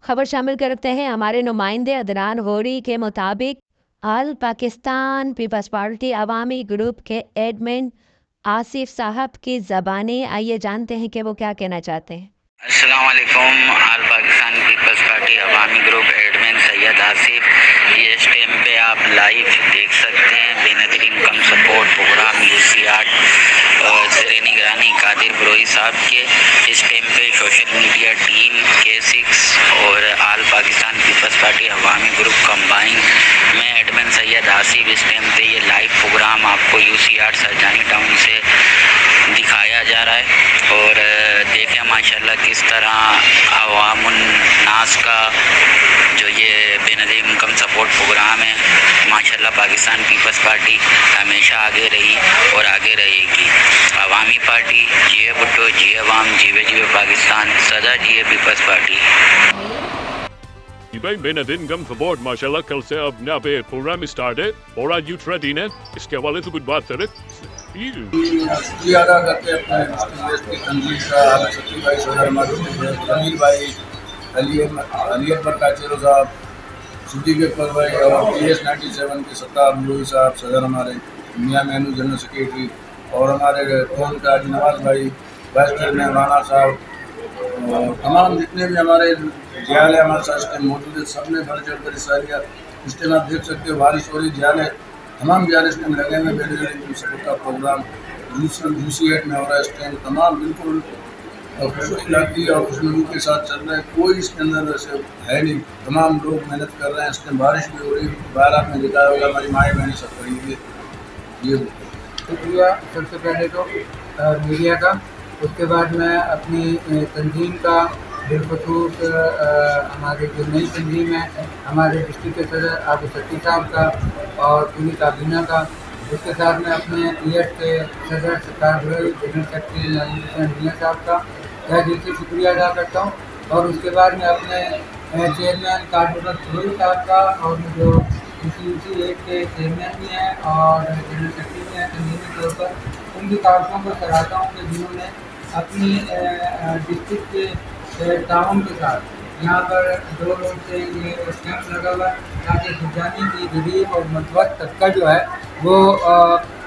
خبر شامل کرتے ہیں ہمارے نمائندے عدنان غوری کے مطابق آل پاکستان پیپلز پارٹی عوامی گروپ کے ایڈمن آصف صاحب کی زبانی. آئیے جانتے ہیں کہ وہ کیا کہنا چاہتے ہیں. السلام علیکم. آل پاکستان پیپلز پارٹی عوامی گروپ ایڈمن سید آصف. یہ اس ٹائم پہ آپ لائیو دیکھ سکتے ہیں بے نظیر انکم سپورٹ پروگرام UC8 زیر نگرانی قادر بروئی صاحب کے. اس ٹائم پہ سوشل میڈیا ٹیم K6 اور آل پاکستان پیپلز پارٹی عوامی گروپ کمبائن میں ایڈمن سید آصف اس ٹائم پہ یہ لائیو پروگرام آپ کو UC8 سرجانی ٹاؤن سے دکھایا جا رہا ہے. اور دیکھیں ماشاءاللہ کس طرح عوام الناس کا جو یہ بے نظیر انکم سپورٹ پروگرام ہے. ماشاءاللہ پاکستان پیپلز پارٹی ہمیشہ آگے رہی اور آگے رہے گی. عوامی پارٹی جیے بھٹو جیے عوام جیوے جیوے پاکستان سدا جیے پیپلز پارٹی. بھائی بے نظیر انکم سپورٹ ماشاءاللہ کل سے اب یہاں پہ پروگرام اسٹارٹ ہے اور آج یوتھ ریڈی ہے. اس کے حوالے سے کچھ بات کریں. شکریہ ادا کرتے ہیں اپنے کی تنظیم کا سچی بھائی صدر جمیل بھائی علی اکبر کاچیرو صاحب صدیق اکبر بھائی اور PS97 کے ستار بلوئی صاحب صدر ہمارے میاں مینو جنرل سیکریٹری اور ہمارے قوم کا نواز بھائی وائس چیئرمین رانا صاحب اور تمام جتنے بھی ہمارے جیال ہیں ہمارے ساتھ اس ٹائم موجود ہیں. سب نے بڑھ چڑھ کر حصہ لیا. اس ٹائم آپ دیکھ سکتے ہو بارش ہو رہی جیال ہے تمام جیال اس ٹائم لگے ہوئے. میرے جو سپورٹ کا پروگرام UC8 میں ہو رہا ہے. اس ٹائم تمام بالکل خوش اخلاقی اور خوشنودی کے ساتھ چل رہا ہے. کوئی اس کے اندر ویسے ہے نہیں. تمام لوگ محنت کر رہے ہیں. اس ٹائم بارش بھی ہو رہی ہے. باہر آپ نے دکھایا ہوگا ہماری مائیں بہنیں سب کھڑی ہوئی ہے. یہ شکریہ سب سے پہلے تو میڈیا کا. اس کے بعد میں اپنی تنظیم کا بالخصوص ہماری جو نئی تنظیم ہے ہمارے ڈسٹرکٹ کے صدر عابد ستی صاحب کا اور پوری کابینہ کا. اس کے ساتھ میں اپنے ES کے صدر ستار بلوئی جنرل سیکرٹری علی حسین میاں صاحب کا دل سے شکریہ ادا کرتا ہوں. اور اس کے بعد میں اپنے چیئرمین قادر بروئی صاحب کا اور جو UC8 کے چیئرمین بھی ہیں اور جنرل سیکرٹری بھی ہیں تنظیمی طور پر ان کی کاوشوں کو سراہتا ہوں کہ جنہوں نے اپنی ڈسٹرکٹ کے تعاون کے ساتھ یہاں پر 2 روز سے یہ کیمپ لگا ہوا ہے تاکہ سرجانی کی غریب اور متوسط طبقہ جو ہے وہ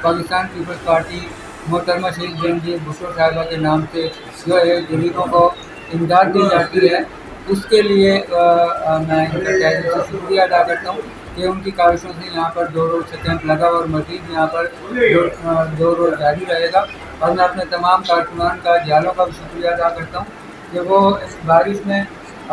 پاکستان پیپلز پارٹی محترمہ شیخ جی بھٹو صاحبہ کے نام سے جو ہے غریبوں کو امداد دی جاتی ہے. اس کے لیے میں ان کا تہہ دل سے شکریہ ادا کرتا ہوں کہ ان کی کاوشوں سے یہاں پر 2 روز سے کیمپ لگا اور مزید یہاں پر 2 روز جاری رہے گا. اور میں اپنے تمام کارکنان کا جالوں کا بھی شکریہ ادا کرتا ہوں کہ وہ اس بارش میں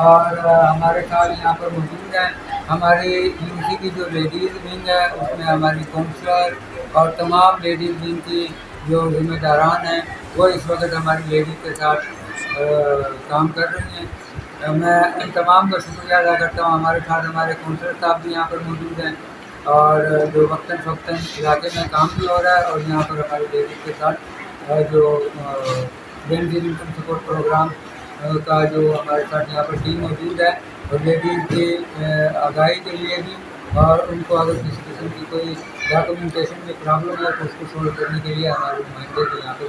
اور ہمارے ساتھ یہاں پر موجود ہیں. ہماری UC کی جو لیڈیز ونگ ہے اس میں ہماری کونسلر اور تمام لیڈیز ونگ کی جو ذمہ داران ہیں وہ اس وقت ہماری لیڈیز کے ساتھ کام کر رہی ہیں. میں ان تمام کا شکریہ ادا کرتا ہوں. ہمارے ساتھ ہمارے کونسلر صاحب بھی یہاں پر موجود ہیں اور جو وقتاً فوقتاً علاقے میں کام بھی ہو رہا ہے. اور یہاں پر ہماری لیڈیز کے ساتھ جو بے نظیر انکم سپورٹ پروگرام کا جو ہمارے ساتھ یہاں پر ٹیم موجود ہے اور لیڈیز کی آگاہی کے لیے بھی اور ان کو اگر کسی قسم کی کوئی ڈاکومنٹیشن میں پرابلم ہے تو اس کو سولو کرنے کے لیے ہمارے نمائندے بھی یہاں پہ